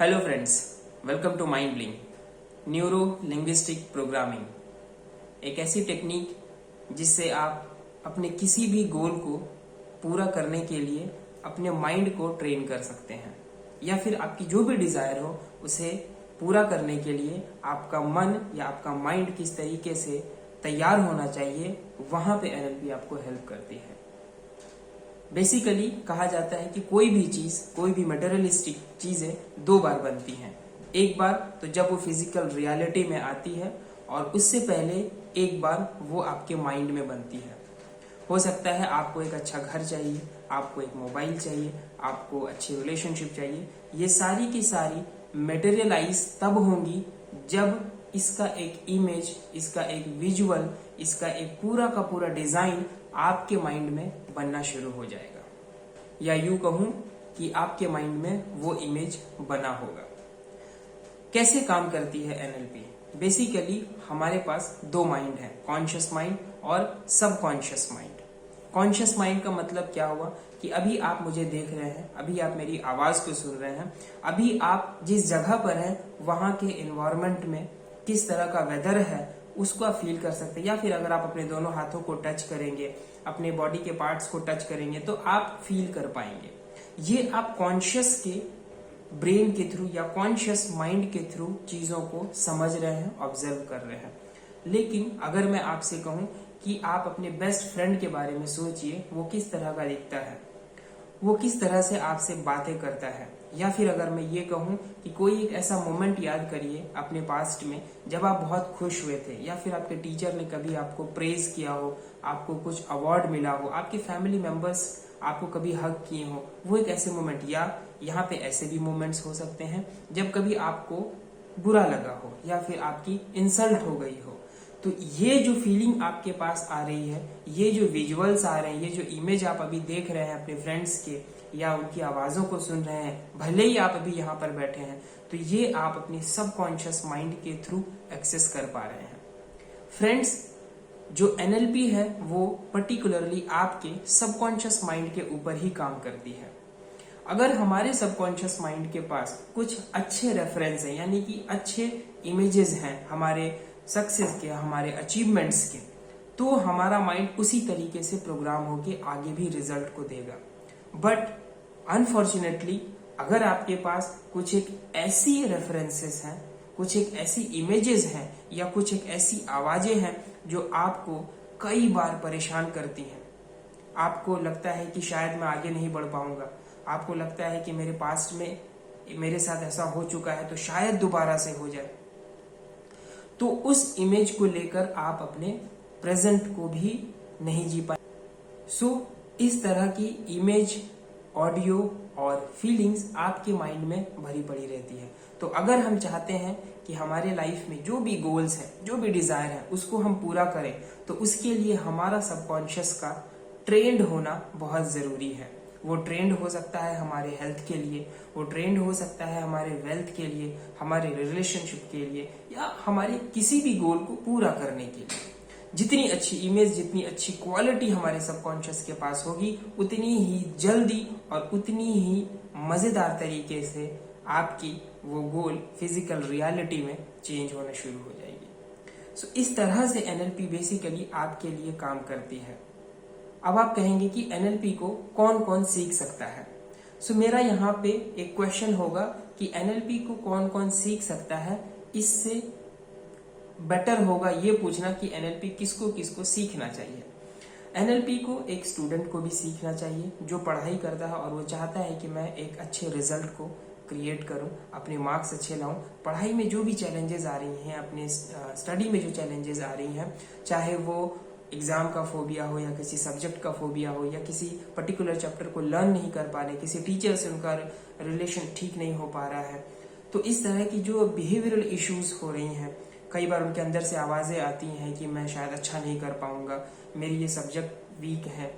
Hello friends, welcome to mind blink neuro linguistic programming. एक ऐसी technique जिससे आप अपने किसी भी गोल को पूरा करने के लिए अपने माइंड को ट्रेन कर सकते हैं, या फिर आपकी जो भी डिजायर हो उसे पूरा करने के लिए आपका मन या आपका माइंड किस तरीके से तैयार होना चाहिए, वहां पे एनएलपी आपको हेल्प करती है। बेसिकली कहा जाता है कि कोई भी चीज, कोई भी मटेरियलिस्टिक चीजें दो बार बनती हैं। एक बार तो जब वो फिजिकल रियलिटी में आती है, और उससे पहले एक बार वो आपके माइंड में बनती है। हो सकता है आपको एक अच्छा घर चाहिए, आपको एक मोबाइल चाहिए, आपको अच्छी रिलेशनशिप चाहिए। ये सारी की सारी मटेरियलाइज तब होंगी जब इसका एक इमेज, इसका एक विजुअल, इसका एक पूरा का पूरा डिजाइन आपके माइंड में बनना शुरू हो जाएगा, या यूं कहूं कि आपके माइंड में वो इमेज बना होगा। कैसे काम करती है एनएलपी? बेसिकली हमारे पास दो माइंड है, कॉन्शियस माइंड और सबकॉन्शियस माइंड। कॉन्शियस माइंड का मतलब क्या हुआ कि अभी आप मुझे देख रहे हैं, अभी आप मेरी आवाज को सुन रहे हैं, अभी आप जिस जगह पर हैं वहां के एनवायरनमेंट में किस तरह का वेदर है उसको आप फील कर सकते हैं। या फिर अगर आप अपने दोनों हाथों को टच करेंगे, अपने बॉडी के पार्ट्स को टच करेंगे, तो आप फील कर पाएंगे। ये आप कॉन्शियस के ब्रेन के थ्रू या कॉन्शियस माइंड के थ्रू चीजों को समझ रहे हैं, ऑब्जर्व कर रहे हैं। लेकिन अगर मैं आपसे कहूं कि आप अपने बेस्ट फ्रेंड के बारे में सोचिए, वो किस तरह का दिखता है, वो किस तरह से आपसे बातें करता है। या फिर अगर मैं ये कहूं कि कोई एक ऐसा मोमेंट याद करिए अपने पास्ट में जब आप बहुत खुश हुए थे, या फिर आपके टीचर ने कभी आपको प्रेज किया हो, आपको कुछ अवार्ड मिला हो, आपके फैमिली मेंबर्स आपको कभी हग किए हो, वो एक ऐसे मोमेंट। या यहाँ पे ऐसे भी मोमेंट्स हो सकते हैं जब कभी आपको बुरा लगा हो या फिर आपकी इंसल्ट हो गई हो। तो ये जो फीलिंग आपके पास आ रही है, ये जो विजुअल्स आ रहे हैं, ये जो इमेज आप अभी देख रहे हैं अपने फ्रेंड्स के, या उनकी आवाजों को सुन रहे हैं, भले ही आप अभी यहाँ पर बैठे हैं, तो ये आप अपनी सबकॉन्शियस माइंड के थ्रू एक्सेस कर पा रहे हैं। फ्रेंड्स, जो एनएलपी है वो पर्टिकुलरली आपके सबकॉन्शियस माइंड के ऊपर ही काम करती है। अगर हमारे सबकॉन्शियस माइंड के पास कुछ अच्छे रेफरेंस हैं, यानी कि अच्छे इमेजेस हैं हमारे सक्सेस के, हमारे अचीवमेंट्स के, तो हमारा माइंड उसी तरीके से प्रोग्राम होके आगे भी रिजल्ट को देगा। बट अनफॉर्चुनेटली अगर आपके पास कुछ एक ऐसी रेफरेंसेस हैं, कुछ एक ऐसी इमेजेस हैं, या कुछ एक ऐसी आवाजें हैं जो आपको कई बार परेशान करती हैं, आपको लगता है कि शायद मैं आगे नहीं बढ़ पाऊंगा, आपको लगता है कि मेरे पास्ट में मेरे साथ ऐसा हो चुका है तो शायद दोबारा से हो जाए, तो उस इमेज को लेकर आप अपने प्रेजेंट को भी नहीं जी पाए। सो इस तरह की इमेज, ऑडियो और फीलिंग्स आपके माइंड में भरी पड़ी रहती है। तो अगर हम चाहते हैं कि हमारे लाइफ में जो भी गोल्स हैं, जो भी डिजायर है, उसको हम पूरा करें, तो उसके लिए हमारा सबकॉन्शियस का ट्रेंड होना बहुत जरूरी है। वो ट्रेंड हो सकता है हमारे हेल्थ के लिए, वो ट्रेंड हो सकता है हमारे वेल्थ के लिए, हमारे रिलेशनशिप के लिए, या हमारे किसी भी गोल को पूरा करने के लिए। जितनी अच्छी इमेज, जितनी अच्छी क्वालिटी हमारे सबकॉन्शियस के पास होगी, उतनी ही जल्दी और उतनी ही मजेदार तरीके से आपकी वो गोल फिजिकल रियलिटी में चेंज होना शुरू हो जाएगी। सो इस तरह से एनएलपी बेसिकली आपके लिए काम करती है। अब आप कहेंगे कि एनएलपी को कौन कौन सीख सकता है। सो मेरा यहाँ पे एक क्वेश्चन होगा कि एनएलपी को कौन कौन सीख सकता है। इससे बेटर होगा ये पूछना कि एनएलपी किसको किसको सीखना चाहिए। एनएलपी को एक स्टूडेंट को भी सीखना चाहिए जो पढ़ाई करता है और वो चाहता है कि मैं एक अच्छे रिजल्ट को क्रिएट करूं, अपने मार्क्स अच्छे लाऊं। पढ़ाई में जो भी चैलेंजेस आ रही हैं, अपने स्टडी में जो चैलेंजेस आ रही हैं, चाहे वो एग्जाम का फोबिया हो, या किसी सब्जेक्ट का फोबिया हो, या किसी पर्टिकुलर चैप्टर को लर्न नहीं कर पा रहे, किसी टीचर से उनका रिलेशन ठीक नहीं हो पा रहा है, तो इस तरह की जो बिहेवियरल इश्यूज हो रही हैं, कई बार उनके अंदर से आवाजें आती हैं कि मैं शायद अच्छा नहीं कर पाऊंगा, मेरी ये सब्जेक्ट वीक है,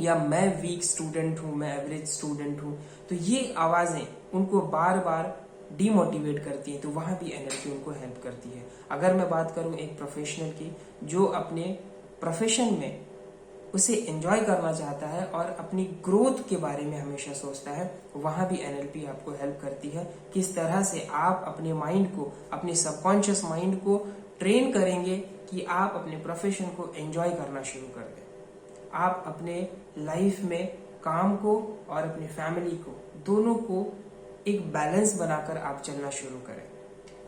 या मैं वीक स्टूडेंट हूँ, मैं एवरेज स्टूडेंट हूँ, तो ये आवाजें उनको बार बार डीमोटिवेट करती है। तो वहां भी एनएलपी उनको हेल्प करती है। अगर मैं बात करूं एक प्रोफेशनल की जो अपने प्रोफेशन में उसे एंजॉय करना चाहता है और अपनी ग्रोथ के बारे में हमेशा सोचता है, वहां भी एनएलपी आपको हेल्प करती है। किस तरह से आप अपने माइंड को, अपने सबकॉन्शियस माइंड को ट्रेन करेंगे कि आप अपने प्रोफेशन को एंजॉय करना शुरू कर दें। आप अपने लाइफ में काम को और अपनी फैमिली को, दोनों को एक बैलेंस बनाकर आप चलना शुरू करें।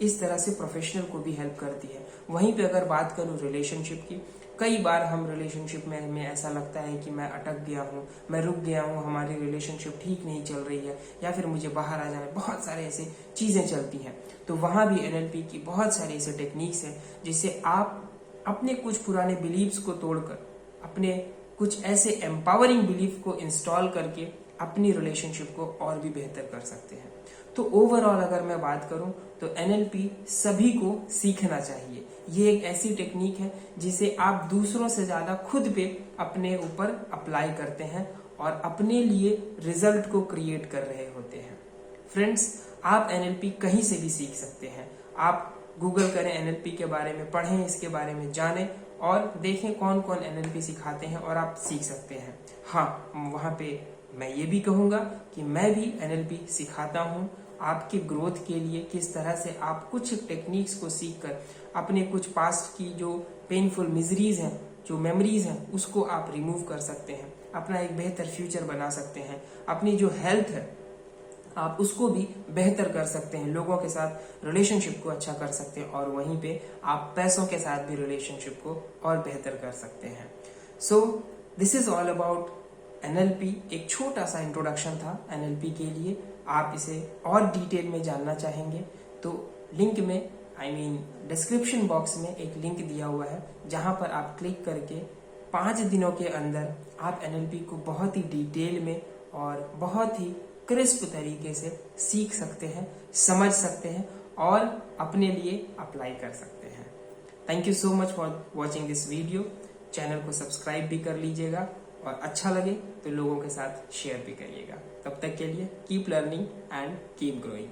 इस तरह से प्रोफेशनल को भी हेल्प करती है। वहीं पे अगर बात करूं रिलेशनशिप की, कई बार हम रिलेशनशिप में हमें ऐसा लगता है कि मैं अटक गया हूँ, मैं रुक गया हूँ, हमारी रिलेशनशिप ठीक नहीं चल रही है, या फिर मुझे बाहर आ जाना, बहुत सारे ऐसे चीजें चलती हैं। तो वहां भी एनएलपी की बहुत सारी ऐसे टेक्निक्स हैं जिससे आप अपने कुछ पुराने बिलीव्स को तोड़कर अपने कुछ ऐसे एम्पावरिंग बिलीफ को इंस्टॉल करके अपनी रिलेशनशिप को और भी बेहतर कर सकते हैं। तो ओवरऑल अगर मैं बात करूं तो एनएलपी सभी को सीखना चाहिए। ये एक ऐसी टेक्निक है जिसे आप दूसरों से ज्यादा खुद पे अपने ऊपर अप्लाई करते हैं और अपने लिए रिजल्ट को क्रिएट कर रहे होते हैं। फ्रेंड्स, आप एनएलपी कहीं से भी सीख सकते हैं। आप गूगल करें, एनएलपी के बारे में पढ़ें, इसके बारे में जानें और देखें कौन कौन एनएलपी सिखाते हैं और आप सीख सकते हैं। हाँ, वहां पे मैं ये भी कहूंगा कि मैं भी एनएलपी सिखाता हूं आपके ग्रोथ के लिए। किस तरह से आप कुछ टेक्निक्स को सीखकर अपने कुछ पास्ट की जो पेनफुल मिजरीज हैं, जो मेमोरीज हैं, उसको आप रिमूव कर सकते हैं, अपना एक बेहतर फ्यूचर बना सकते हैं, अपनी जो हेल्थ है आप उसको भी बेहतर कर सकते हैं, लोगों के साथ रिलेशनशिप को अच्छा कर सकते हैं और वहीं पे आप पैसों के साथ भी रिलेशनशिप को और बेहतर कर सकते हैं। So this is all about NLP. एक छोटा सा इंट्रोडक्शन था एनएलपी के लिए। आप इसे और डिटेल में जानना चाहेंगे तो लिंक में, डिस्क्रिप्शन बॉक्स में एक लिंक दिया हुआ है जहां पर आप क्लिक करके 5 दिनों के अंदर आप एनएलपी को बहुत ही डिटेल में और बहुत ही क्रिस्प तरीके से सीख सकते हैं, समझ सकते हैं और अपने लिए अप्लाई कर सकते हैं। Thank you so much for watching this video. Channel को सब्सक्राइब भी कर लीजिएगा और अच्छा लगे तो लोगों के साथ शेयर भी करिएगा। तब तक के लिए keep learning and keep growing.